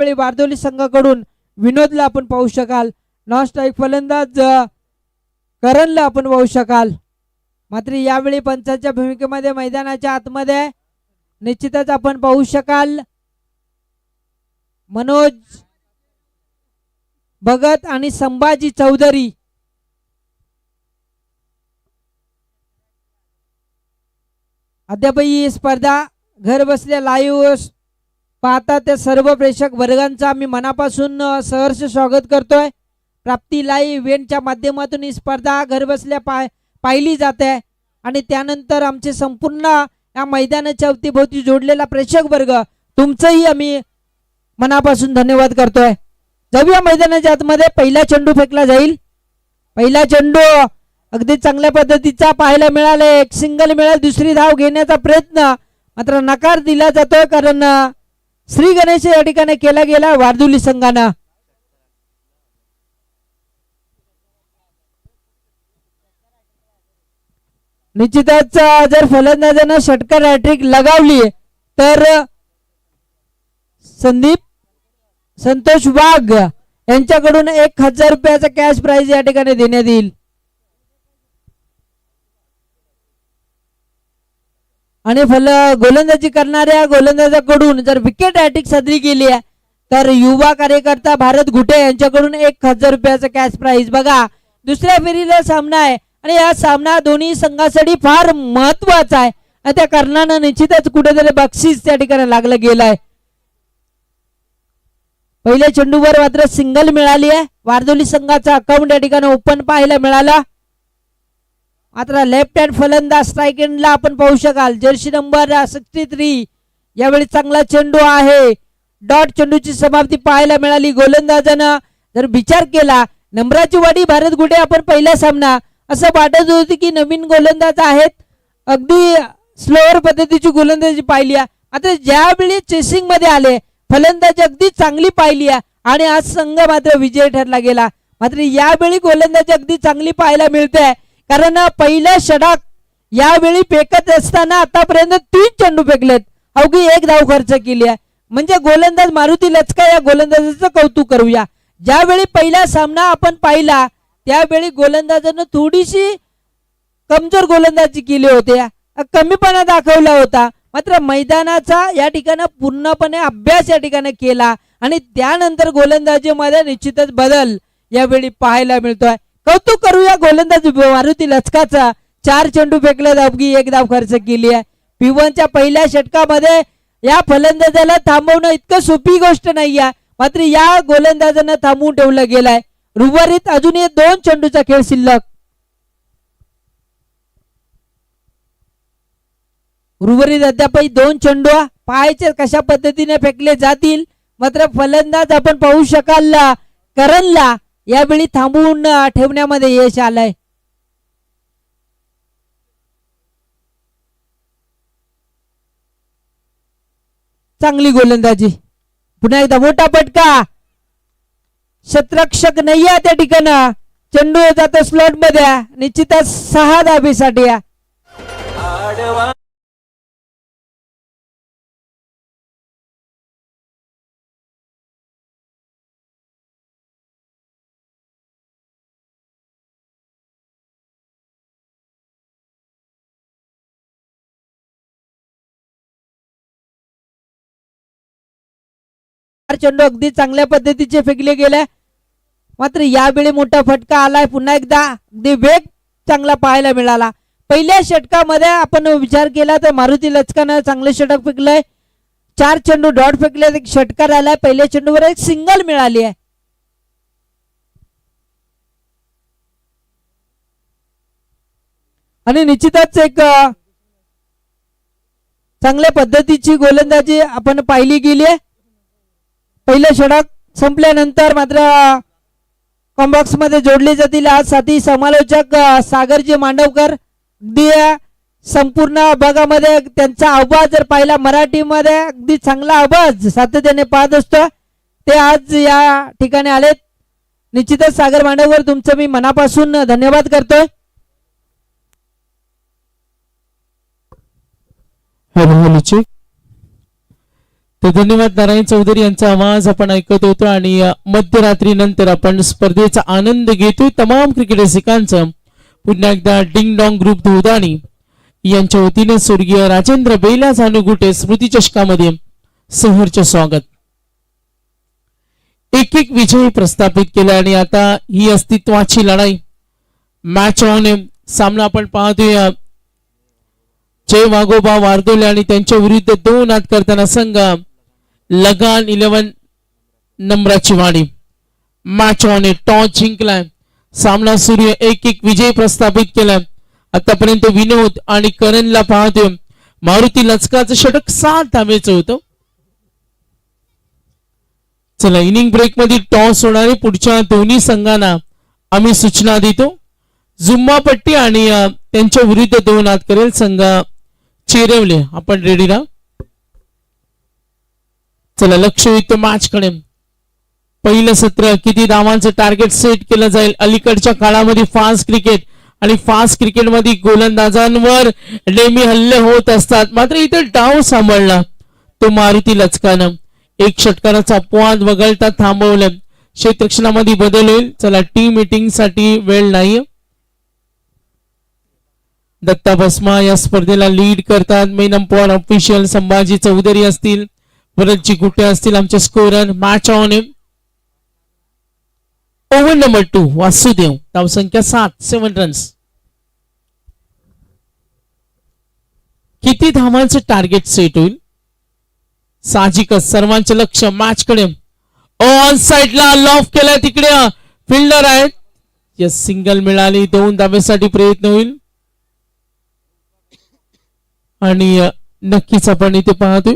यावेळी बारदोली संघाकडून विनोदला आपण पाहू शकाल, नॉन स्ट्राईक फलंदाज करणला आपण पाहू शकाल. मात्र यावेळी पंचाच्या भूमिकेमध्ये मैदानाच्या आतमध्ये निश्चितच आपण पाहू शकाल मनोज भगत आणि संभाजी चौधरी. अद्यापही ही स्पर्धा घर बसल्या लाईव्ह पाहता त्या सर्व प्रेक्षक वर्गांचा आम्ही मनापासून सहर्ष स्वागत करतोय. प्राप्ती लाईव्ह इव्हेंटच्या माध्यमातून ही स्पर्धा घर बसल्या पाहिली जाते आणि त्यानंतर आमचे संपूर्ण या मैदानाच्या अवतीभोवती जोडलेला प्रेक्षक वर्ग तुमचंही आम्ही मनापासून धन्यवाद करतोय. जाऊया मैदानाच्या आतमध्ये. पहिला चेंडू फेकला जाईल. पहिला चेंडू अगदी चांगल्या पद्धतीचा पाहायला मिळाला. एक सिंगल मिळाल. दुसरी धाव घेण्याचा प्रयत्न मात्र नकार दिला जातोय कारण श्री गणेश या ठिकाणी केला गेला वारदुली संघानं. निश्चितच जर फलंदाजानं षटकार हॅट्रिक लगावली तर संतोष वाघ यांच्याकडून 1000 रुपयाचा कॅश प्राइज या ठिकाणी देण्यात येईल. आणि गोलंदाजी करणाऱ्या गोलंदाजाकडून जर विकेट हॅट्रिक साजरी केली आहे तर युवा कार्यकर्ता भारत घुटे यांच्याकडून 1000 रुपयाचा कॅश प्राइज. बघा दुसऱ्या फेरीला सामना आहे आणि हा सामना दोन्ही संघासाठी फार महत्वाचा आहे. त्या कारणानं निश्चितच कुठेतरी बक्षीस त्या ठिकाणी लागलं गेलंय. पहिल्या चेंडूवर मात्र सिंगल मिळाली आहे. वारदोली संघाचा अकाउंट या ठिकाणी ओपन पाहायला मिळाला. मात्र लेफ्ट हँड फलंदाज स्ट्राईक एंडला आपण पाहू शकाल जर्सी नंबर 63. यावेळी चांगला चेंडू आहे. डॉट चेंडूची समाप्ती पाहायला मिळाली. गोलंदाजानं जर विचार केला नंबराची वाडी भारत गुडे आपण पहिला सामना असं वाटत होती की नवीन गोलंदाज आहेत, अगदी स्लोअर पद्धतीची गोलंदाजी पाहिली आहे. आता ज्यावेळी चेसिंग मध्ये आले फलंदाजी अगदी चांगली पाहिली आहे आणि आज संघ मात्र विजय ठरला गेला. मात्र यावेळी गोलंदाजी अगदी चांगली पाहायला मिळते कारण पहिला षटक यावेळी फेकत असताना आतापर्यंत 3 चेंडू फेकलेत, अवघी 1 धाव खर्च केली आहे. म्हणजे गोलंदाज मारुती लचका या गोलंदाजाचं कौतुक करूया. ज्यावेळी पहिला सामना आपण पाहिला त्यावेळी गोलंदाजानं थोडीशी कमजोर गोलंदाजी केली होती, कमीपणा दाखवला होता. मात्र मैदानाचा या ठिकाणी पूर्णपणे अभ्यास या ठिकाणी केला आणि त्यानंतर गोलंदाजीमध्ये निश्चितच बदल यावेळी पाहायला मिळतोय. कौतुक करूया गोलंदाज मारुती लचकाचा. 4 चेंडू फेकले, अवघी 1 धाव खर्च केली आहे. P1च्या पहिल्या षटकामध्ये या फलंदाजाला थांबवणं इतकं सोपी गोष्ट नाहीये, मात्र या गोलंदाजानं थांबवून ठेवलं गेलाय. उर्वरित अजूनही 2 चेंडूचा खेळ शिल्लक. उर्वरित अद्यापही 2 चेंडू पाहायचे कशा पद्धतीने फेकले जातील. मात्र फलंदाज आपण पाहू शकाल करणला यावेळी थांबवून ठेवण्यामध्ये यश आलंय. चांगली गोलंदाजी. पुन्हा एकदा मोठा फटका. शतरक्षक नाही आहे त्या ठिकाणी. चेंडू जातो स्लॉट मध्ये. निश्चितच 6 धाबेसाठी. चेंडू अगदी चांगल्या पद्धतीचे फेकले गेले. मात्र यावेळी मोठा फटका आलाय. पुन्हा एकदा अगदी वेग चांगला पाहायला मिळाला. पहिल्या षटकामध्ये आपण विचार केला तर मारुती लचकानं चांगले षटक फेकलंय. 4 चेंडू डॉट फेकले, 1 षटकार आलाय. पहिल्या चेंडूवर 1 सिंगल मिळाली आहे. आणि निश्चितच एक चांगल्या पद्धतीची गोलंदाजी आपण पाहिली गेली आहे. पहिलं षटक संपल्यानंतर मात्र कॉम्बॉक्स मध्ये जोडले जातील आज साथी समालोचक सागरजी मांडवकर. अगदी संपूर्ण भागामध्ये त्यांचा आवाज जर पाहिला मराठीमध्ये अगदी चांगला आवाज सातत्याने पाहत असतो ते आज या ठिकाणी आलेत. निश्चितच सागर मांडवकर तुमचं मी मनापासून धन्यवाद करतोय. तर धन्यवाद नारायण चौधरी यांचा आवाज आपण ऐकत होतो आणि मध्यरात्री नंतर आपण स्पर्धेचा आनंद घेतोय तमाम क्रिकेट रसिकांचं पुन्हा एकदा डिंग डॉंग ग्रुप धुळदाणी यांच्या वतीने स्वर्गीय राजेंद्र बेला जानुगुटे स्मृती चषकामध्ये सहर्ष स्वागत. एक एक विजय प्रस्थापित केला आणि आता ही अस्तित्वाची लढाई मॅच ऑन सामना आपण पाहतोय. जय वाघोबा वारदोले आणि त्यांच्या विरुद्ध 2 हात करताना संघ लगान 11 नंबराची वाडी. मॅच ऑन टॉस जिंकलाय. सामना सुरू एक एक विजय प्रस्थापित केलाय. आतापर्यंत विनोद आणि करणला पाहतोय. मारुती लचकाचं षटक 7 धावेचं होतं. चला इनिंग ब्रेक मध्ये टॉस होणारे पुढच्या दोन्ही संघांना आम्ही सूचना देतो. जुम्मापट्टी आणि त्यांच्या विरुद्ध 2 हात करेल संघ चेरवले. आपण रेडी राहा. चला लक्ष युक्त मॅच कडे. पहिलं सत्र किती धावांचं टार्गेट सेट केलं जाईल. अलीकडच्या काळामध्ये फास्ट क्रिकेट आणि फास्ट क्रिकेटमध्ये गोलंदाजांवर नेहमी हल्ले होत असतात. मात्र इथे डाव सांभाळला तो मारुती लचकानं. एक षटकाराचा अपवाद वगळता थांबवलं. क्षेत्ररक्षणामध्ये बदल होईल. चला टीम मीटिंग साठी वेळ नाही. दत्ता भस्मा या स्पर्धेला लीड करतात. Main umpire official Sambhaji Chaudhari असतील, भरतजी गुटे असतील आमचे scorer. Match on. Over number 2 Vasudev. धावसंख्या 7 रन्स. किती धावांचं टार्गेट सेट होईल. साहजिकच सर्वांचे लक्ष मॅच कडे. ऑन साइडला लॉफ केलाय. तिकडे फिल्डर आहेत. यस सिंगल मिळाली. 2 धावेसाठी प्रयत्न होईल आणि नक्कीच आपण इथे पाहतोय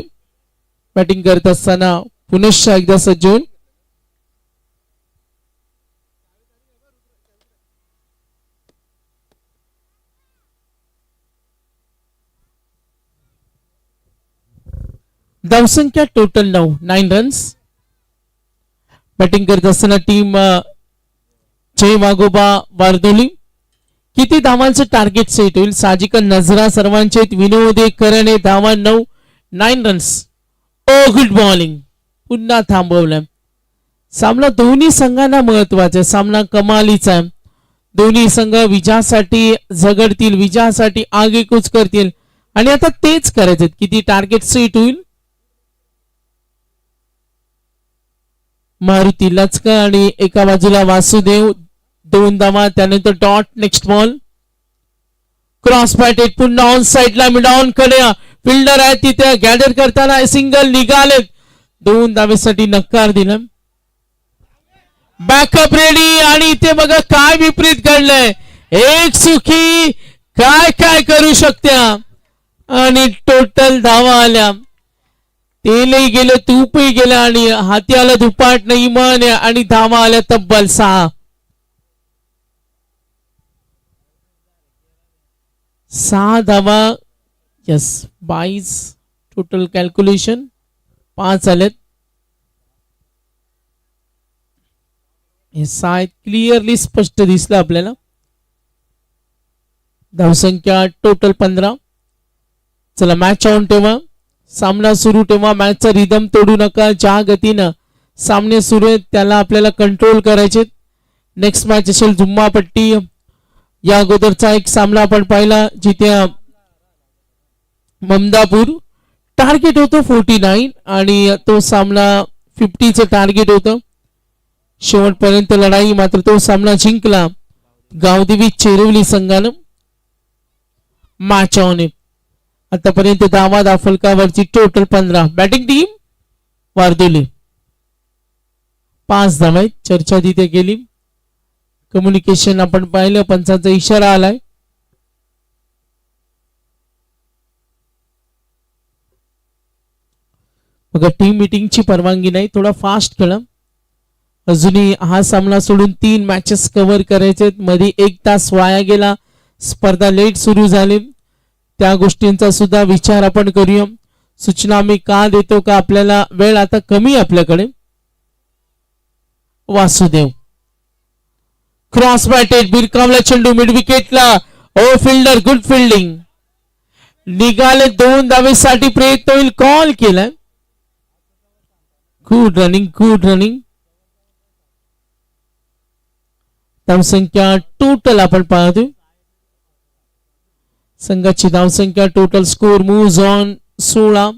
बॅटिंग करत असताना पुनश्च एकदा सज्ज होऊन धावसंख्या टोटल 9 रन्स. बॅटिंग करत असताना टीम जय वाघोबा वारदोली. किती धावांचं टार्गेट सेट होईल. साहजिक नजरा सर्वांचे विनोद करण धावा 9 रन्स. ओ गुड बॉलिंग. पुन्हा थांबवलं. सामना दोन्ही संघांना महत्वाचा. सामना कमालीचा आहे. दोन्ही संघ विजयासाठी झगडतील, विजयासाठी आगेकूच करतील आणि आता तेच करायचे. किती टार्गेट सेट होईल. मारुती लचका आणि एका बाजूला वासुदेव 2 धावा. त्यानंतर dot. Next ball cross batted. पुन्हा ऑन साइडला मिड ऑन कडे फिल्डर आहे तिथे गॅदर करताना सिंगल निघाले. 2 धावेसाठी नकार दिला. बॅकअप रेडी आणि इथे बघा काय विपरीत घडलंय. एक सुखी काय काय करू शकत्या आणि टोटल धावा आल्या. तेलही गेलं, तूपही गेलं आणि हाती आलं दुपाट नाही मन आणि धावा आल्या तब्बल 6 धावा. Yes 22 total calculation. 5 आलेत. हे 6 क्लिअरली स्पष्ट दिसलं आपल्याला. धावसंख्या टोटल 15. चला मॅच ऑन ठेवा. सामना सुरू ठेवा. मॅचचा रिदम तोडू नका. ज्या गतीनं सामने सुरू आहेत त्याला आपल्याला कंट्रोल करायचे. नेक्स्ट मॅच असेल जुम्मापट्टी. या अगोदरचा एक सामना आपण पाहिला जिथे ममदापूर टार्गेट होतं 49 आणि तो सामना 50चं टार्गेट होतं. शेवटपर्यंत लढाई. मात्र तो सामना जिंकला गावदेवी चेरवली संघानं. Match on. आतापर्यंत धावा दाफलकावरची टोटल 15. बॅटिंग टीम वारदोली 5 धावा. चर्चा तिथे केली. कम्युनिकेशन आपण पाहिलं. पंचांचा इशारा आलाय. बघा टीम मीटिंगची परवानगी नाही. थोडा फास्ट खेळा. अजूनही हा सामना सोडून 3 मॅचेस कव्हर करायचे. मध्ये 1 तास वाया गेला. स्पर्धा लेट सुरू झाली. त्या गोष्टींचा सुद्धा विचार आपण करूया. सूचना मी का देतो का आपल्याला वेळ आता कमी आपल्याकडे. Vasudev cross batted. बिरकावला चेंडू मिड विकेटला. ओ फिल्डर गुड फिल्डिंग. निघाले 2 धावेसाठी प्रयत्न होईल. कॉल केलाय. Good running. धावसंख्या टोटल आपण पाहतोय. संघाची धावसंख्या total score moves on 16.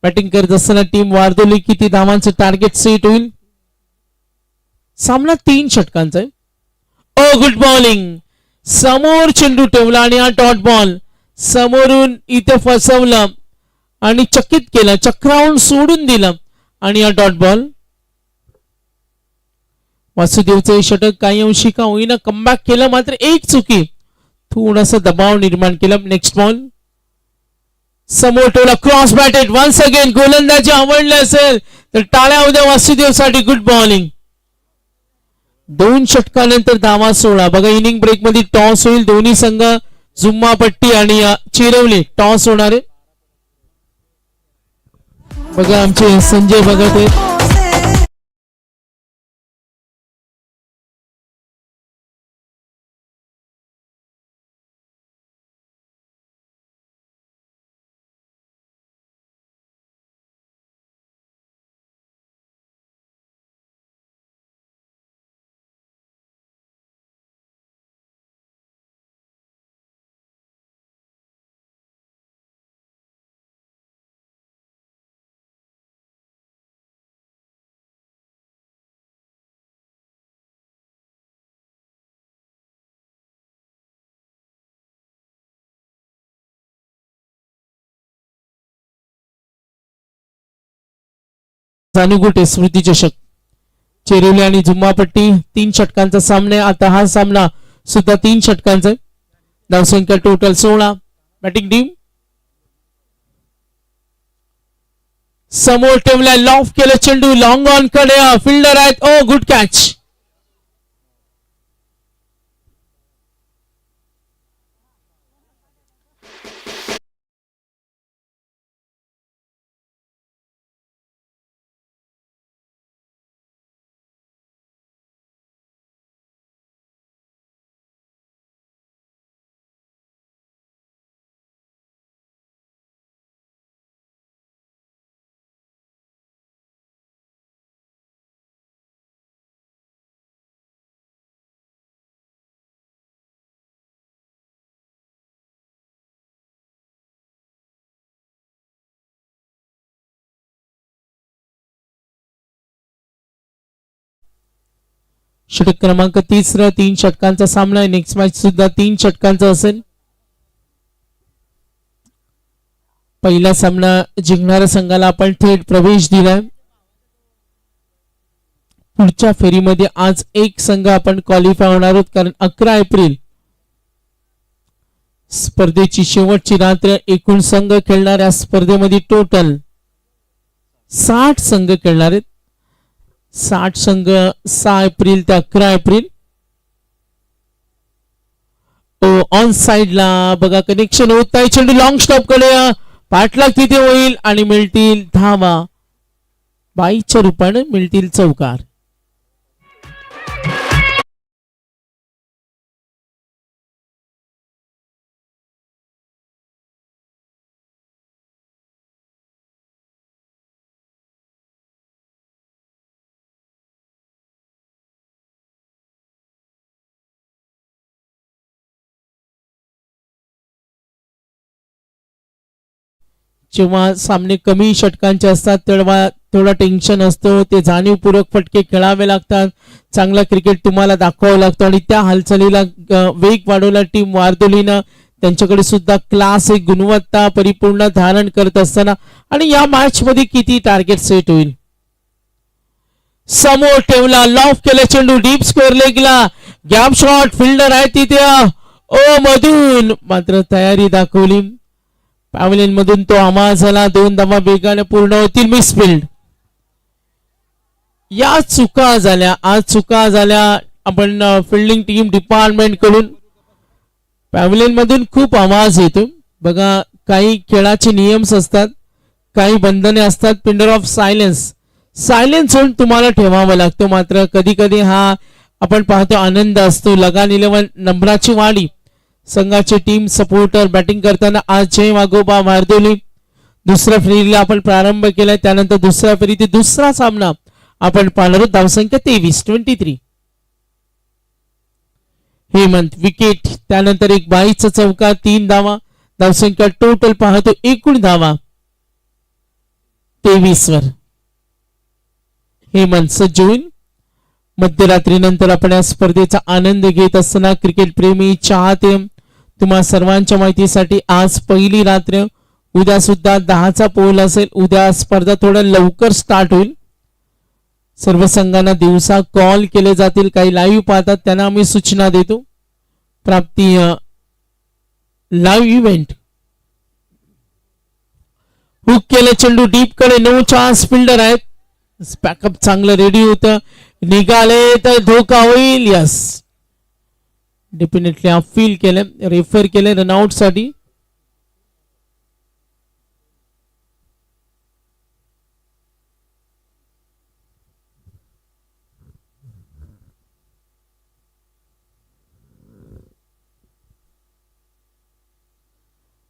Batting करत असताना टीम वार्दोली किती धावांचं टार्गेट सेट होईल. सामना 3 षटकांचा आहे. ओ गुड बॉलिंग. समोर चेंडू ठेवला आणि हा डॉट बॉल समोरून इथे फसवलं आणि चकित केलं. चक्रावून सोडून दिलं आणि हा डॉट बॉल. वासुदेवचं षटक काही अंशी का होईना कमबॅक केलं, मात्र एक चुकी थोडासा दबाव निर्माण केला. नेक्स्ट बॉल समोर ठेवला. Cross batted once again. गोलंदाजी आवडले असेल तर टाळ्या उद्या वासुदेवसाठी. Good bowling. 2 षटकानंतर धावा 16. बघा इनिंग ब्रेक मध्ये टॉस होईल. दोन्ही संघ जुम्मा पट्टी आणि चिरवली टॉस होणार आहे. बघा आमचे संजय भगत आहेत. जानुगुटे स्मृती चषक चेरिवली आणि जुम्मापट्टी 3 षटकांचा सामना. आता हा सामना सुद्धा 3 षटकांचा. धावसंख्या टोटल 16. बॅटिंग टीम समोर ठेवला. लॉफ केलं चेंडू. लॉंग ऑन कडे फिल्डर आहेत. ओ गुड कॅच. षटक क्रमांक 3 3 षटकांचा सामना आहे. नेक्स्ट मॅच सुद्धा 3 षटकांचा असेल. पहिला सामना जिंकणाऱ्या संघाला आपण थेट प्रवेश दिलाय. पुढच्या फेरीमध्ये आज एक संघ आपण क्वालिफाय होणार आहोत, कारण 11 एप्रिल स्पर्धेची शेवटची रात्र. एकूण संघ खेळणाऱ्या स्पर्धेमध्ये टोटल 60 संघ खेळणार आहेत. 60 संघ 6 एप्रिल ते 11 एप्रिल. ऑन साइडला बघा कनेक्शन होत नाही. चेंडू लॉंग स्टॉप कडे पाठलाग तिथे होईल आणि मिळतील धावा. 22च्या रूपाने मिळतील चौकार. जेव्हा सामने कमी षटकांचे असतात तेव्हा थोडा टेन्शन असतो. ते जाणीवपूर्वक फटके खेळावे लागतात. चांगला क्रिकेट तुम्हाला दाखवावं लागतो आणि त्या हालचालीला वेग वाढवला टीम वार्दोलीनं. त्यांच्याकडे सुद्धा क्लास, एक गुणवत्ता परिपूर्ण धारण करत असताना. आणि या मॅच मध्ये किती टार्गेट सेट होईल. समोर ठेवला. लॉफ केला चेंडू. डीप स्क्वेअर लेगला. Gap shot. फिल्डर आहे तिथे ओ मधून, मात्र तयारी दाखवली. पॅव्हलियन मधून तो आमाज झाला. 2 धावा वेगाने पूर्ण होतील. मिसफिल्ड. या चुका झाल्या. आज चुका झाल्या आपण फिल्डिंग टीम डिपार्टमेंट कडून. पॅव्हलियन मधून खूप आवाज येतो. बघा काही खेळाचे नियम्स असतात, काही बंधने असतात. पिंडर ऑफ सायलेन्स होऊन तुम्हाला ठेवावं लागतं. मात्र कधी कधी हा आपण पाहतो आनंद असतो. लगान 11 नंबराची वाढी. संघाचे टीम सपोर्टर बॅटिंग करताना आज जय वाघोबा वार्दोली दुसऱ्या फेरीला आपण प्रारंभ केलाय. त्यानंतर दुसऱ्या फेरीतील दुसरा सामना आपण पाहणार आहोत. धावसंख्या 23. हेमंत विकेट. त्यानंतर एक 22चा चौका, 3 धावा. धावसंख्या टोटल पाहतो एकूण धावा 23 वर. हेमंत सज्ज होईल. मध्यरात्रीनंतर आपण या स्पर्धेचा आनंद घेत असताना क्रिकेट प्रेमी चाहते तुम्हा सर्वांच्या माहितीसाठी आज पहिली रात्र, उद्या सुद्धा 10चा पोल असेल. उद्या स्पर्धा थोड्या लवकर स्टार्ट होईल. सर्व संघांना दिवसा कॉल केले जातील. काही लाईव्ह पाहतात त्यांना आम्ही सूचना देतो. प्राप्ती लाईव्ह इव्हेंट. हुक केले चेंडू डीप कडे. 9 चान्स फिल्डर आहेत. बॅकअप चांगलं रेडी होतं. निघाले तर धोका होईल. यस, डेफिनेटली अपील केलं, रेफर केलं रनआउट साठी.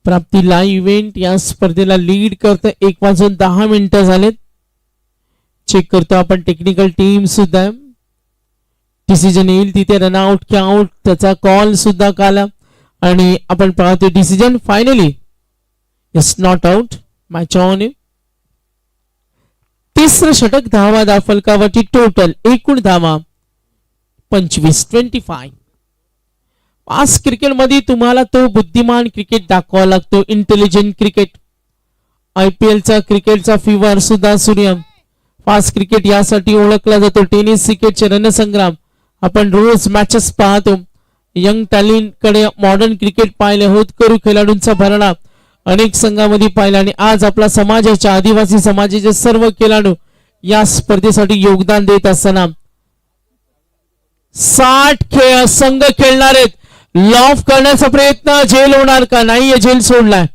प्राप्ती लाईव्ह इव्हेंट या स्पर्धेला लीड करतं. 1:10 झालेत. चेक करतो आपण टेक्निकल टीम सुद्धा. डिसिजन येईल तिथे रनआउट की आउट त्याचा कॉल सुद्धा काला आणि आपण पाहतो decision finally it's not out. Match on. तिसरं षटक. धावा फलकावरती टोटल एकूण धावा 25. आज क्रिकेटमध्ये तुम्हाला तो बुद्धिमान क्रिकेट दाखवावा लागतो. Intelligent cricket. IPLचा क्रिकेटचा फिवर सुद्धा सूर्य. फास्ट क्रिकेट यासाठी ओळखला जातो. टेनिस क्रिकेटचे रणसंग्राम आपण रोज मॅचेस पाहतो. यंग टॅलेंट कडे मॉडर्न क्रिकेट पाहिले. होतकरू खेळाडूंचा भरणा अनेक संघामध्ये पाहिला आणि आज आपला समाजाच्या आदिवासी समाजाचे सर्व खेळाडू या स्पर्धेसाठी योगदान देत असताना 60 संघ खेळणार आहेत. लॉफ करण्याचा प्रयत्न. झेल होणार का? नाही, झेल सोडलाय.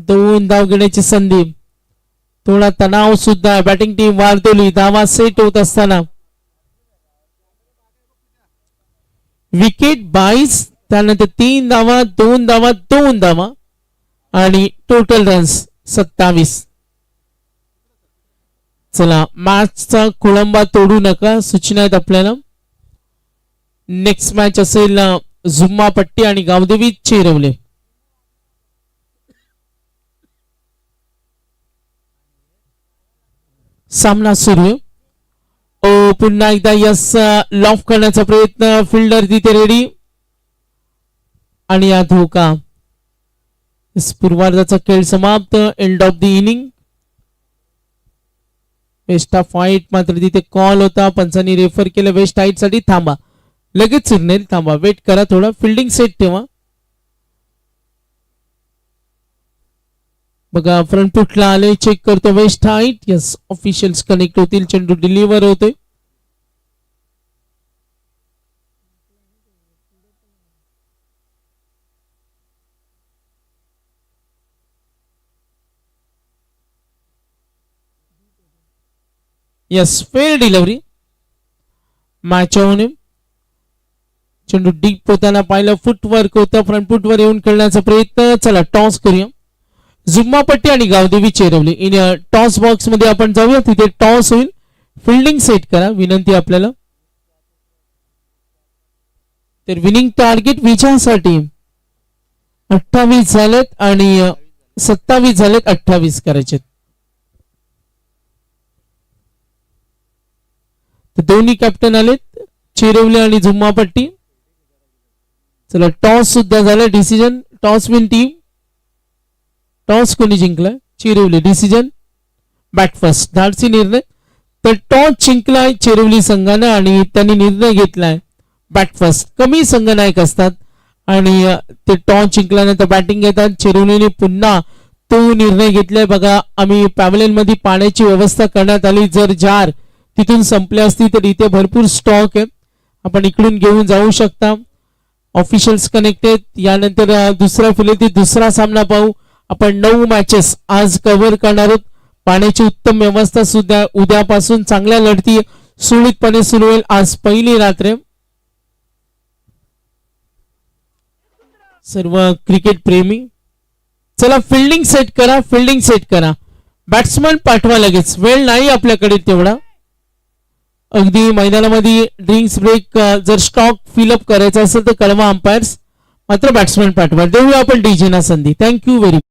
2 धाव घेण्याची संधी. थोडा तणाव सुद्धा. बॅटिंग टीम वार्दोली धावा सेट होत असताना विकेट 22. त्यानंतर 3 धावा, 2 धावा, 2 धावा आणि टोटल रन्स 27. चला, मॅचचा खोळंबा तोडू नका सूचना आहेत आपल्याला. नेक्स्ट मॅच असेल झुम्मा पट्टी आणि गावदेवी चेरवले. सामना सुरू. पुन्हा एकदा यस लॉफ करण्याचा प्रयत्न. फिल्डर तिथे रेडी आणि या धोका. पूर्वार्धाचा खेळ समाप्त. End of the inning. Waist of fight मात्र तिथे कॉल होता. पंचांनी रेफर केलं वेस्ट हाईट साठी. थांबा, लगेच सिग्नल. थांबा, वेट करा थोडा. फिल्डिंग सेट ठेवा. बघा फ्रंट फुटला आले. चेक करतो waist height. Yes, officials connect होतील. चेंडू डिलिव्हर होतोय. Yes, fair delivery. Match on. चेंडू डीप होताना पाहिलं. फुटवर्क होतं. फ्रंट फुटवर येऊन खेळण्याचा प्रयत्न. चला टॉस करूया. झुम्मा पट्टी आणि गावदेवी चेरवली. टॉस बॉक्स मध्ये आपण जाऊया. तिथे टॉस होईल. फिल्डिंग सेट करा विनंती आपल्याला. तर विनिंग टार्गेट विजयासाठी 28 झालेत आणि 27 झालेत. 28 करायचे. दोन्ही कॅप्टन आलेत, चेरवले आणि झुम्मा पट्टी. चला टॉस सुद्धा झाला. Decision. Toss win team. Toss कोणी जिंकलाय? चेरवली. Decision bat first. धाडसी निर्णय. तर टॉस जिंकलाय चेरवली संघानं आणि त्यांनी निर्णय घेतलाय बॅट फर्स्ट. कमी संघनायक असतात आणि ते टॉस जिंकल्यानंतर बॅटिंग घेतात. चेरवलीने पुन्हा तो निर्णय घेतलाय. बघा, आम्ही पॅव्हलियन मध्ये पाण्याची व्यवस्था करण्यात आली. जर जार तिथून संपले असती तर इथे भरपूर स्टॉक आहे, आपण इकडून घेऊन जाऊ शकता. Officials connected. यानंतर दुसऱ्या फुलेतील दुसरा सामना पाहू. आपण 9 मॅचेस आज कव्हर करणार आहोत. पाण्याची उत्तम व्यवस्था सुद्धा. उद्यापासून चांगल्या लढती सुरळीतपणे सुरू होईल. आज पहिली रात्र. सर्व क्रिकेट प्रेमी चला फिल्डिंग सेट करा बॅट्समन पाठवा लगेच, वेळ नाही आपल्याकडे तेवढा. अगदी मैदानामध्ये ड्रिंक्स ब्रेक जर स्टॉक फिलअप करायचा असेल तर कळवा अंपायर्स, मात्र बॅट्समन पाठवा. देऊया आपण डीजेना संधी. Thank you very much.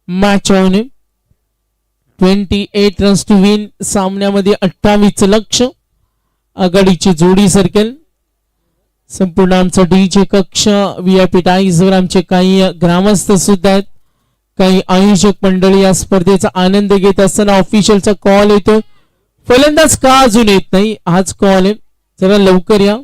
Match on 28 runs to win. सामन्यामध्ये 28 लक्ष आघाडीची जोडी सरकेल. संपूर्ण आमचा डीजे कक्ष व्हीआयपी टाईजवर आमचे काही ग्रामस्थ सुद्धा आहेत, काही आयोजक मंडळी या स्पर्धेचा आनंद घेत असताना ऑफिशियलचा कॉल येतो. फलंदाज का अजून येत नाही, हाच कॉल आहे, जरा लवकर या.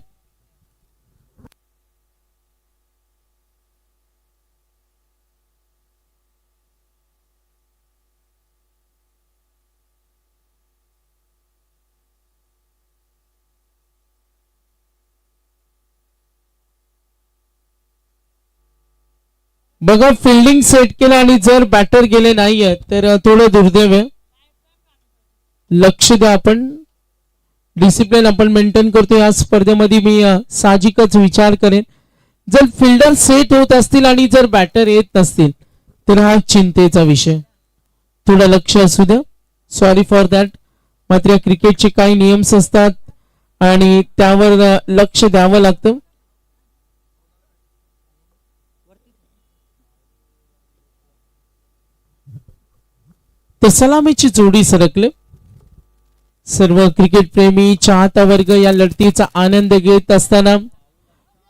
बघा फिल्डिंग सेट केलं आणि जर बॅटर गेले नाहीये तर थोडं दुर्दैव आहे. लक्ष द्या, आपण डिसिप्लिन आपण मेंटेन करतो या स्पर्धेमध्ये. मी साहजिकच विचार करेन जर फिल्डर सेट होत असतील आणि जर बॅटर येत नसतील तर हा चिंतेचा विषय. थोडं लक्ष असू द्या, सॉरी फॉर दॅट. मात्र क्रिकेटचे काही नियम्स असतात आणि त्यावर लक्ष द्यावं लागतं. तर सलामीची जोडी सरकले. सर्व क्रिकेट प्रेमी चाहता वर्ग या लढतीचा आनंद घेत असताना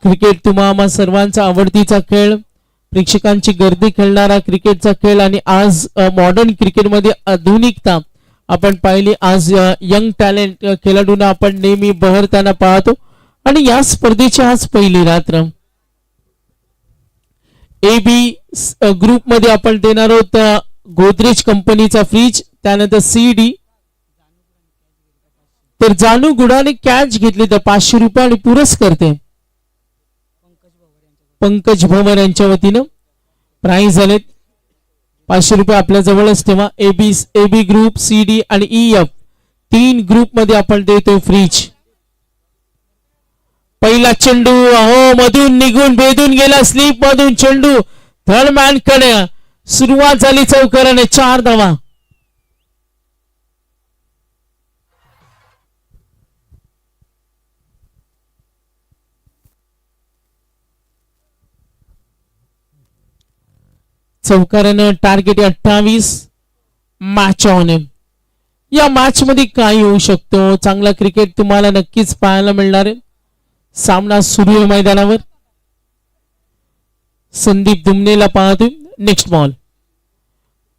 क्रिकेट तुम्हा सर्वांचा आवडतीचा खेळ, प्रेक्षकांची गर्दी खेळणारा क्रिकेटचा खेळ आणि आज मॉडर्न क्रिकेटमध्ये आधुनिकता आपण पाहिली. आज यंग टॅलेंट खेळाडूंना आपण नेहमी बहरताना पाहतो आणि या स्पर्धेची आज पहिली रात्र. AB ग्रुप मध्ये आपण देणार आहोत गोदरेज कंपनीचा फ्रीज, त्यानंतर CD. तर जानू गुडाने कॅच घेतली तर 500 रुपये आणि पुरस्कर्ते पंकज भवर यांच्या वतीनं प्राइज झालेत 500 रुपये आपल्या जवळच ठेवा. AB ग्रुप, CD आणि EF 3 ग्रुप मध्ये आपण देतो फ्रीज. पहिला चेंडू अहो मधून निघून भेदून गेला, स्लीप मधून चेंडू थर्ड मॅन कडे. सुरुवात झाली चौकाराने, 4 धावा. चौकारानं टार्गेट 28. Match on. या मॅच मध्ये काय होऊ शकतो, चांगला क्रिकेट तुम्हाला नक्कीच पाहायला मिळणार आहे. सामना सुरू आहे मैदानावर. संदीप दुमनेला पाहतोय. Next ball.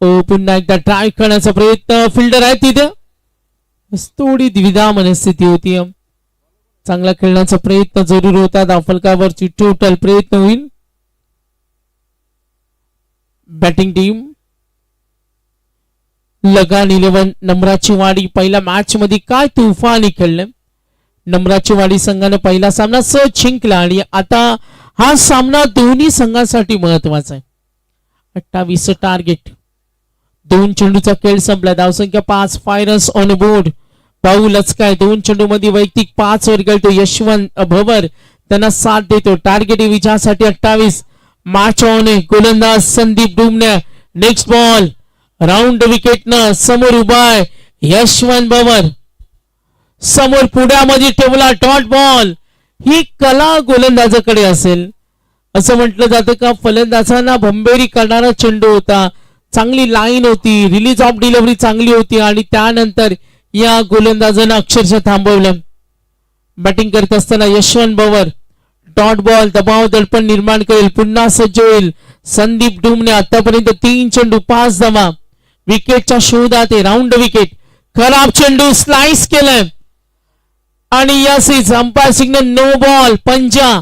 पुन्हा एकदा ट्राय करण्याचा प्रयत्न, फिल्डर आहे तिथे. थोडी द्विधा मनस्थिती होती. चांगला खेळण्याचा प्रयत्न जरूर होता. दाफलकावरची टोटल प्रयत्न होईल. बॅटिंग टीम लगान 11 नम्राची वाडी. पहिल्या मॅच मध्ये काय तुफानी खेळले. नम्राची वाडी संघाने पहिला सामना सहज जिंकला आणि आता हा सामना दोन्ही संघांसाठी महत्वाचा आहे. 28 टार्गेट. 2 चेंडूचा खेळ संपला. धावसंख्या 5. 5 रन्स ऑन बोर्ड. पाऊलच काय, 2 चेंडू मध्ये वैयक्तिक 5 वर गेलतो यशवंत भवर, त्यांना साथ देतो. टार्गेट विजयासाठी 28. Match on. गोलंदाज Sandeep Dumne. Next ball. Round wicket न समोर उभा आहे यशवंत भवर. समोर पुढ्यामध्ये ठेवला डॉट बॉल. ही कला गोलंदाजाकडे असेल असं म्हटलं जातं का. फलंदाजांना भंबेरी करणारा चेंडू होता, चांगली लाईन होती, रिलीज ऑफ डिलिव्हरी चांगली होती आणि त्यानंतर या गोलंदाजानं अक्षरशः थांबवलं. बॅटिंग करत असताना यशवंत भवर डॉट बॉल दबाव दडपण निर्माण करेल. पुन्हा सज्ज होईल संदीप डुमने. आतापर्यंत 3 चेंडू 5 धावा. विकेटच्या शोधात आहे. Round wicket. खराब चेंडू स्लाइस केलाय आणि yes umpire signal no ball. पंजा.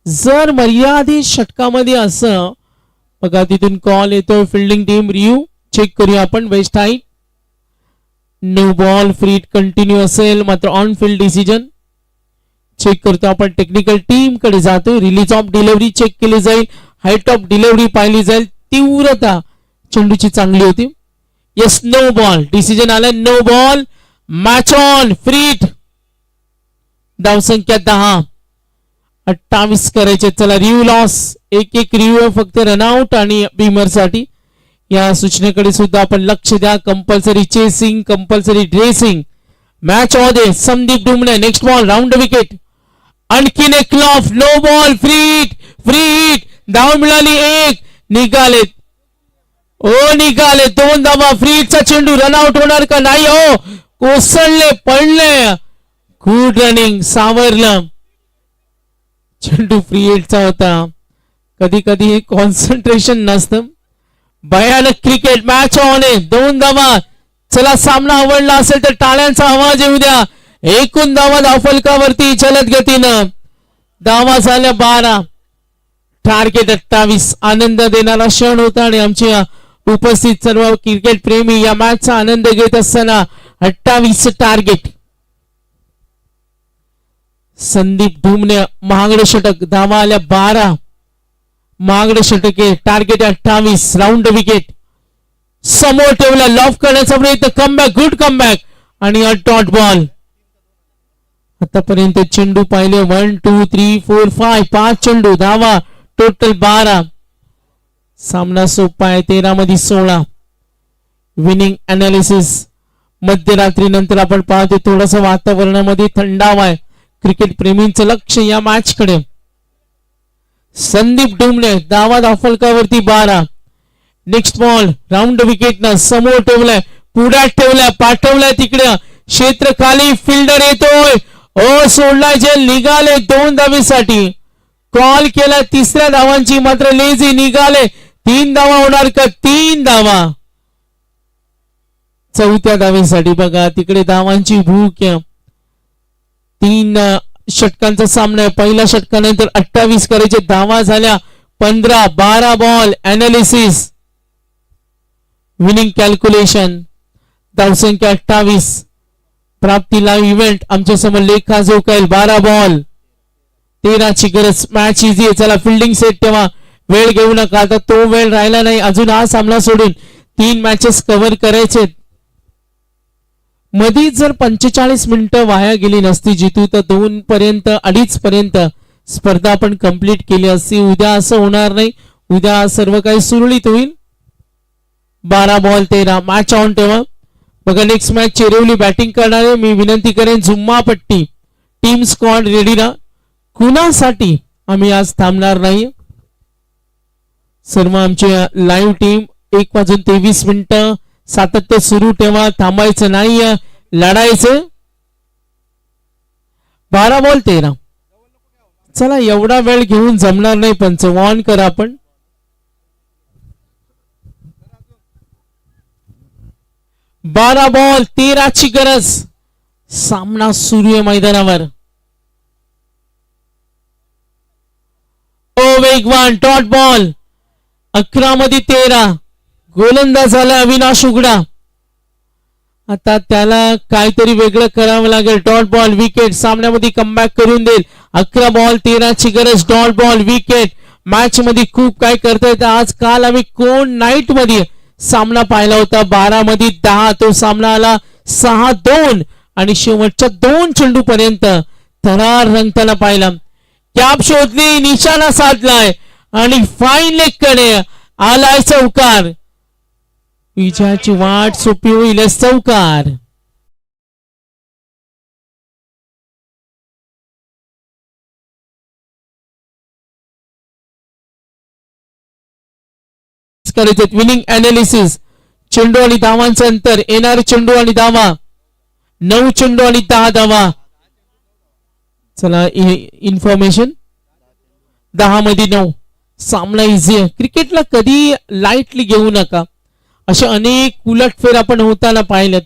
जर मर्यादित षटकामध्ये असं बघा तिथून कॉल येतोय. फिल्डिंग टीम रिव्ह्यू चेक करूया आपण. Waist height no ball. Free hit continue असेल मात्र ऑन फील्ड डिसिजन चेक करतो आपण. टेक्निकल टीम कडे जातो. रिलीज ऑफ डिलिव्हरी चेक केली जाईल. हाईट ऑफ डिलिव्हरी पाहिली जाईल. तीव्रता चेंडूची चांगली होती. Yes no ball. डिसिजन आला no ball. Match on. Free hit. धावसंख्या 10. 28 करायचे. चला रिव्ह्यू लॉस. एक रिव्ह्यू फक्त रनआउट आणि बिमर साठी. या सूचनेकडे सुद्धा आपण लक्ष द्या. Compulsory chasing, compulsory dressing. Match on. Sandeep Dumne. Next ball. Round wicket. आणखीन एक क्लॉफ. No ball. Free hit. Free hit. धाव मिळाली 1. निघालेत. निघाले 2 धावा. फ्री हिटचा चेंडू रनआउट होणार का नाही. कोसळले. पडले. Good running. सावरलं. चेंडू फ्री हिटचा होता. कधी कधी कॉन्सन्ट्रेशन नसतं. भयानक क्रिकेट. मॅच ऑन आहे. 2 धावा. चला सामना आवडला असेल तर टाळ्यांचा आवाज येऊ द्या. एकूण धावा धावफलकावरती जलद गतीनं. धावा झाल्या 12. टार्गेट 28. आनंद देणारा क्षण होता आणि आमच्या उपस्थित सर्व क्रिकेट प्रेमी या मॅचचा आनंद घेत असताना 28 टार्गेट. संदीप ढुमणे महागडे षटक. धावा आल्या 12. महागडे षटके. टार्गेट 28. Round wicket. समोर ठेवला. लॉफ करण्याचा प्रयत्न. कमबॅक. गुड कमबॅक आणि डॉट बॉल. आतापर्यंत चेंडू पाहिले 1 2 3 4 5. 5 चेंडू. धावा टोटल 12. सामना सोपा आहे. 13 मध्ये 16. Winning analysis. मध्यरात्री नंतर आपण पाहतो थोडंसं वातावरणामध्ये थंडावा आहे. क्रिकेट प्रेमींचं लक्ष या मॅच कडे. संदीप डुमणे. धावा धावफलकावरती 12. Next ball. राऊंड विकेट ना समोर ठेवलाय. पुढ्यात ठेवलाय. पाठवलाय तिकडे. क्षेत्र खाली. फिल्डर येतोय. सोडलाय जेल. निघाले 2 धावेसाठी. कॉल केला 3ऱ्या धावांची मात्र लेझी. निघाले. 3 धावा होणार का. 3 धावा. 4थ्या धावेसाठी बघा तिकडे धावांची भूक. 3 षटकांचा सामना आहे. पहिल्या षटकानंतर 28 करायचे. धावा झाल्या 15. 12 बॉल. अनालिसिस. Winning calculation. धावसंख्या 28. प्राप्ती लाईव्ह इव्हेंट आमच्या समोर लेखा जोकाईल. 12 बॉल 13 ची गरज. मॅच इझी आहे. चला फिल्डिंग सेट ठेवा. वेळ घेऊ नका. आता तो वेळ राहिला नाही. अजून हा सामना सोडून 3 मॅचेस कव्हर करायचे. मधी जर 45 मिनिटं वाया गेली नसती जितू तर 2 पर्यंत 2:30 पर्यंत स्पर्धा आपण कंप्लीट केली असती. उद्या असं होणार नाही. उद्या सर्व काही सुरळीत होईल. 12 बॉल 13. मॅच ऑन ठेवा. बघा नेक्स्ट मॅच चेरिवली बॅटिंग करणार आहे. मी विनंती करेन झुम्मा पट्टी. टीम स्क्वॉड रेडी ना. कुणासाठी आम्ही आज थांबणार नाही. सर्व आमची लाईव्ह टीम 1:23 सातत्य सुरू ठेवा. थांबायचं नाही. लढायचं. 12 बॉल 13. चला एवढा वेळ घेऊन जमणार नाही. पंच ऑन करा आपण. 12 बॉल 13 ची गरज. सामना सुरू आहे मैदानावर. वेगवान डॉट बॉल. 11 मध्ये 13. गोलंदाज झाला अविनाश उघडा. आता त्याला काहीतरी वेगळं करावं लागेल. Dot ball wicket. सामन्यामध्ये कमबॅक करून देईल. 11 बॉल 13 ची गरज. Dot ball wicket. मॅच मध्ये खूप काय करता येतं. आज काल आम्ही कोण नाईट मध्ये सामना पाहिला होता. 12 मध्ये 10. तो सामना आला 6-2 आणि शेवटच्या 2 चेंडू पर्यंत थरार रंगताना पाहिला. कॅप शोधली. निशाणा साधलाय आणि फाईन लेग कडे आलाय चौकार. विजयाची वाट सोपी होईल. चौकार. करायचे. Winning analysis. चेंडू आणि धावांचं अंतर. येणारे चेंडू आणि धावा 9 चेंडू आणि 10 धावा. चला इन्फॉर्मेशन. 10 मध्ये 9. सामना इझी आहे. क्रिकेटला कधी लाईटली घेऊ नका. असे अनेक उलटफेर आपण होताना पाहिलेत.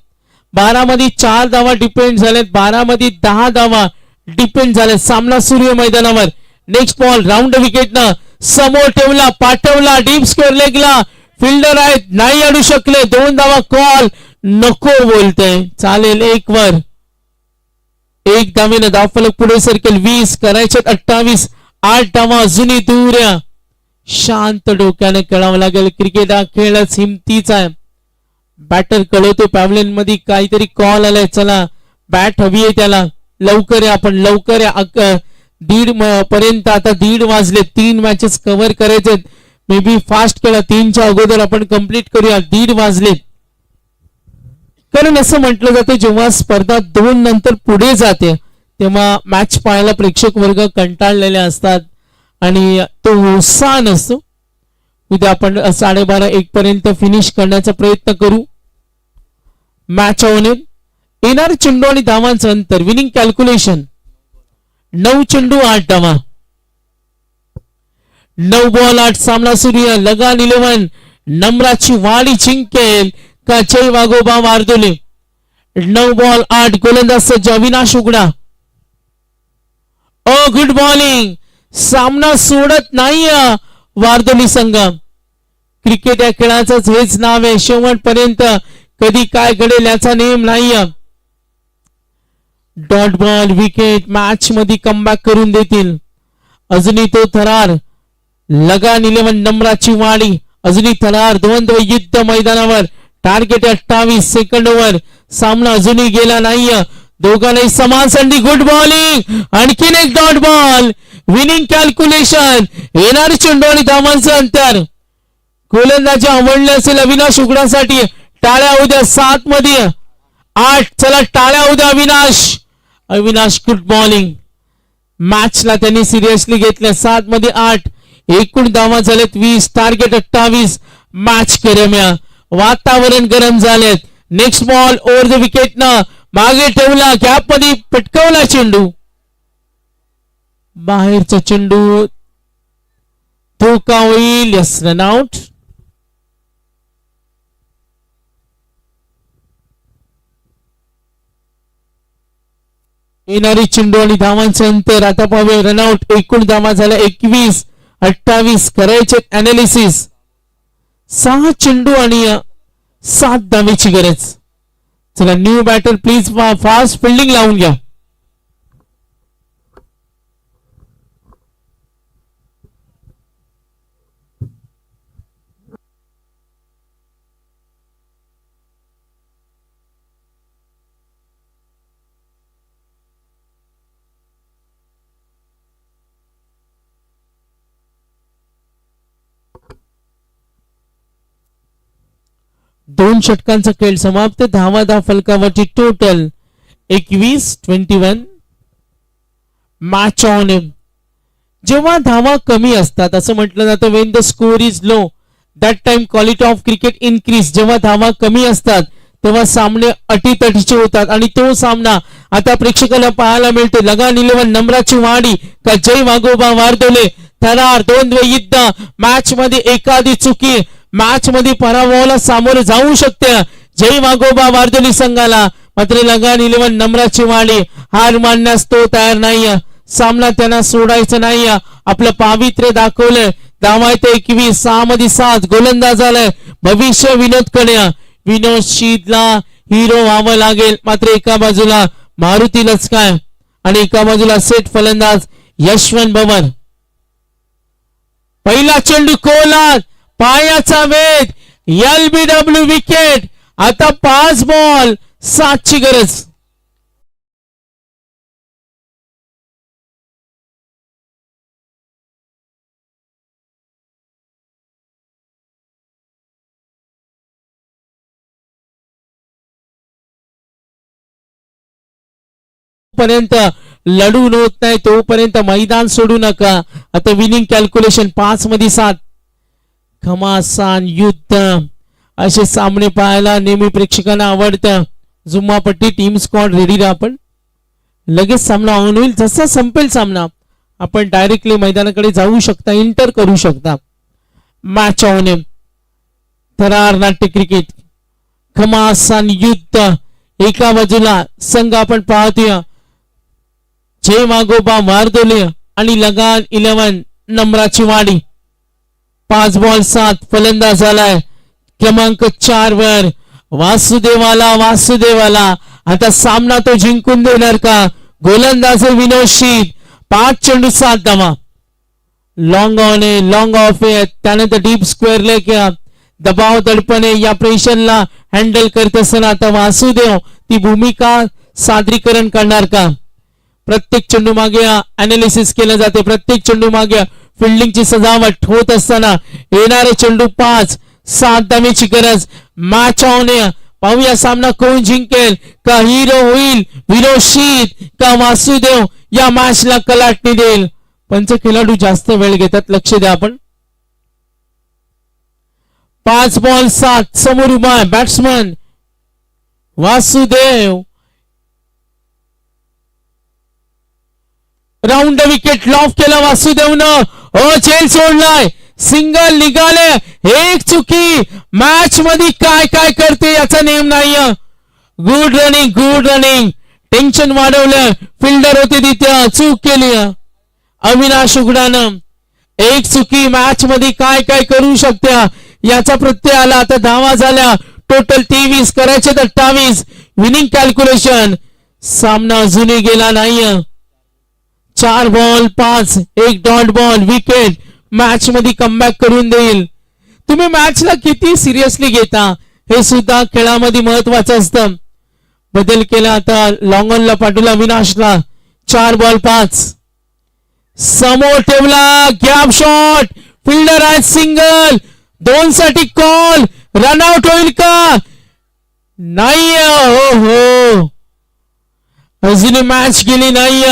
12 मध्ये 4 धावा डिपेंड झालेत, 12 मध्ये 10 धावा डिपेंड झाले. सामना सुरू आहे मैदानावर. नेक्स्ट बॉल राऊंड विकेटनं समोर ठेवला, पाठवला डीप स्क्वेअर लेगला. फिल्डर आहेत, नाही अडू शकले. 2 धावा कॉल नको बोलतय. चालेल 1 वर. 1 धावेनं धावफलक पुढे सरकेल. 20 करायचे 28. 8 धावा अजूनही दूर. शांत डोक्याने खेळावं लागेल. क्रिकेट हा खेळच हिमतीचा आहे. बॅटर कळवतो पॅव्हलियन मध्ये काहीतरी कॉल आलाय. चला बॅट हवी आहे त्याला. लवकर आहे, आपण लवकर आहे. 1:30 पर्यंत आता 1:30 वाजले. 3 मॅचेस कव्हर करायचे. मे बी फास्ट खेळा. 3च्या अगोदर आपण कंप्लीट करूया. 1:30 वाजले. कारण असं म्हटलं जातं जेव्हा स्पर्धा 2 नंतर पुढे जाते तेव्हा मॅच पाहायला प्रेक्षक वर्ग कंटाळलेले असतात आणि तो उत्साह नसतो. उद्या आपण 12:30-1 पर्यंत फिनिश करण्याचा प्रयत्न करू. Match on. येणार चेंडू आणि धावांचं अंतर. विनिंग कॅल्क्युलेशन 9 चेंडू 8 धावा. 9 बॉल 8. सामना सुरू आहे. लगान 11. नम्राची वाडी जिंकेल का जय वाघोबा वारदोले. 9 बॉल 8. गोलंदाज सज्ज अविनाश उघडा. Good bowling. सामना सोडत नाही वारदोली संघ. क्रिकेट या खेळाचंच हेच नाव आहे. शेवटपर्यंत कधी काय घडेल याचा नेम नाही. Dot ball wicket. मॅच मध्ये कमबॅक करून देतील. अजूनही तो थरार. लगान 11. नम्राची वाडी. अजूनही थरार. द्वंद्व युद्ध मैदानावर. टार्गेट 28. Second over. सामना अजूनही गेला नाही. दोघांनाही समान संधी. Good bowling. आणखीन एक डॉट बॉल. Winning calculation. येणारी चेंडू आणि धावांचं अंतर. गोलंदाजी आवडले असेल अविनाश उघडासाठी. टाळ्या उद्या 7 मध्ये 8. चला टाळ्या उद्या अविनाश. Avinash good bowling. मॅचला त्यांनी सिरियसली घेतलं. 7 मध्ये 8. एकूण धावा झालेत 20. टार्गेट 28. मॅच गरम्या. वातावरण गरम झालेत. Next ball over the wicket न मागे ठेवला. गॅप मध्ये पटकवला चेंडू. बाहेरचा चेंडू. धोका होईल. Yes run out. येणारी चेंडू आणि धावांचं अंतर. आता पाहूया रनआउट. एकूण धावा झाल्या 21. 28 करायचे अनालिसिस. 6 चेंडू आणि 7 धावेची गरज. चला new batter please fast fielding लावून घ्या. दोन षटकांचा खेळ समाप्त. धावा फलकावरची टोटल 21-21. Match on. जेव्हा धावा कमी असतात असं म्हटलं जातं Wien the score is low that time quality of cricket increase. जेव्हा धावा कमी असतात तेव्हा सामने अटीतटीचे होतात आणि तो सामना आता प्रेक्षकाला पाहायला मिळतो. लगान 11. नम्राची वाडी का जय वाघोबा वारदोले. थरार. द्वंद्व युद्ध. मॅच मध्ये एखादी चुकी मॅच मध्ये पराभवाला सामोरे जाऊ शकते जय वाघोबा वारदोली संघाला. मात्र लगान 11. नम्राची वाडी. हार मानण्यास तो तयार नाही. सामना त्यांना सोडायचं नाही. आपलं पावित्र्य दाखवलंय. धावा 21. 6 मध्ये 7. गोलंदाज आलाय भविष्य विनोद कडे. विनोद शीदला हिरो व्हावं लागेल. मात्र एका बाजूला मारुती लचकाय आणि एका बाजूला सेट फलंदाज यशवंत भवन. पहिला चेंडू कोलात. पायाचा वेध. LBW wicket. आता 5 बॉल 7 ची गरज. पर्यंत लढून होत नाही तोपर्यंत मैदान सोडू नका. आता विनिंग कॅल्क्युलेशन 5 मध्ये 7. घमासान युद्ध असे सामने पाहायला नेहमी प्रेक्षकांना आवडतं. जुम्मापट्टी टीम स्क्वॉड रेडी राहा. आपण लगेच सामना ऑन होईल. जसा संपेल सामना आपण डायरेक्टली मैदानाकडे जाऊ शकता. इंटर करू शकता. Match on. थरार नाट्य क्रिकेट घमासान युद्ध एका बाजूला संघ आपण पाहतोय जय वाघोबा वारदोले आणि लगान 11 नंबराची वाडी 5 बॉल 7 फलंदाज झालाय क्रमांक 4 वर वासुदेवाला आता सामना तो जिंकून देणार का गोलंदाज विनोद शीत 5 चेंडू 7 धावा लॉंग ऑन आहे लॉंग ऑफ आहे त्यानंतर डीप स्क्वेअर लेग दबाव दडपणे या प्रेशरला हँडल करत असताना आता वासुदेव ती भूमिका सादरीकरण करणार का प्रत्येक चेंडू मागे अनालिसिस केलं जाते प्रत्येक चेंडू मागे फिल्डिंगची सजावट होत असताना येणारे चेंडू 5-7 धावेची गरज मॅच ऑन आहे पाहूया सामना कोण जिंकेल का हिरो होईल विनोद शीत का वासुदेव या मॅचला कलाटणी देईल पंच खेळाडू जास्त वेळ घेतात लक्ष द्या आपण 5 बॉल 7 समोर उभा batsman Vasudev round wicket loaf केला वासुदेवनं झेल सोडलाय सिंगल निघाले एक चुकी मॅच मध्ये काय काय करते याचा नेम नाही गुड रनिंग टेन्शन वाढवलं फिल्डर होते तिथे चूक केली अविनाश उघडानं एक चुकी मॅच मध्ये काय काय करू शकत्या याचा प्रत्यय आला आता धावा झाल्या टोटल 23 करायचे तर 28 विनिंग कॅल्क्युलेशन सामना अजूनही गेला नाही 4 बॉल 5 एक डॉट बॉल विकेट मॅच मध्ये कमबॅक करून देईल तुम्ही मॅचला किती सिरियसली घेता हे सुद्धा खेळामध्ये महत्वाचं असतं बदल केला आता लॉंग ऑनला पाठवला विनाशला 4 बॉल 5 समोर ठेवला गॅप शॉट फिल्डर आहे सिंगल 2 साठी कॉल रनआउट होईल का नाही हो अजून मॅच गेली नाही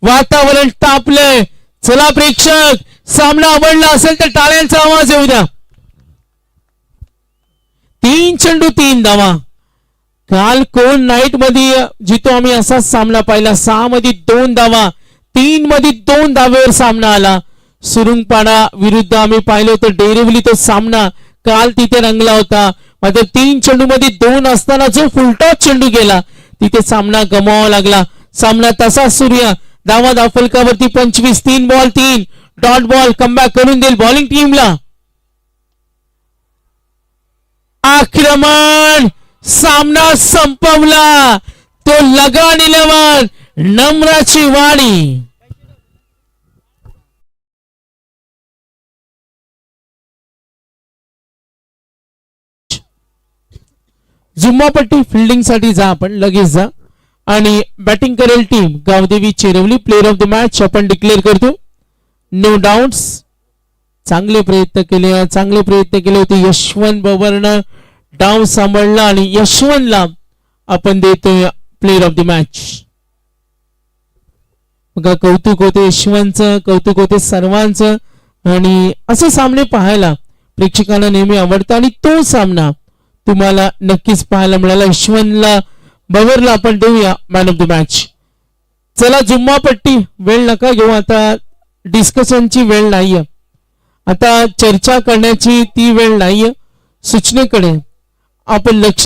वातावरण तापलंय चला प्रेक्षक सामना आवडला असेल तर टाळ्यांचा आवाज येऊ द्या 3 चेंडू 3 धावा काल कोण नाईट मध्ये जितो आम्ही असाच सामना पाहिला 6 मध्ये 2 धावा 3 मध्ये 2 धावेवर सामना आला सुरुंगपाडा विरुद्ध आम्ही पाहिलो तर डेरिवली तो सामना काल तिथे रंगला होता मात्र 3 चेंडू मध्ये 2 असताना जो फुलटॉस चेंडू गेला तिथे सामना गमावा लागला सामना तसाच सूर्य धावा फलकावरती 25 3 बॉल 3 डॉट बॉल कमबॅक करून देईल बॉलिंग टीमला आक्रमण सामना संपवला तो लगान 11 नम्राची वाडी जुम्मापट्टी फिल्डिंग साठी जा आपण लगेच जा आणि बॅटिंग करेल team Gavdevi Cherwali player of the match आपण डिक्लेअर करतो नो डाऊट्स चांगले प्रयत्न केले होते यशवंत बबरनं डाव सांभाळला आणि यशवंतला आपण देतोय प्लेयर ऑफ द मॅच बघा कौतुक होते यशवंतचं कौतुक होते सर्वांचं आणि असे सामने पाहायला प्रेक्षकांना नेहमी आवडतं आणि तो सामना तुम्हाला नक्कीच पाहायला मिळाला यशवंतला बबरला आपण देऊया मॅन ऑफ द मॅच चला जुम्मापट्टी वेळ नका घेऊ आता डिस्कशनची वेळ नाहीये आता चर्चा करण्याची ती वेळ नाहीये सूचनेकडे आपण लक्ष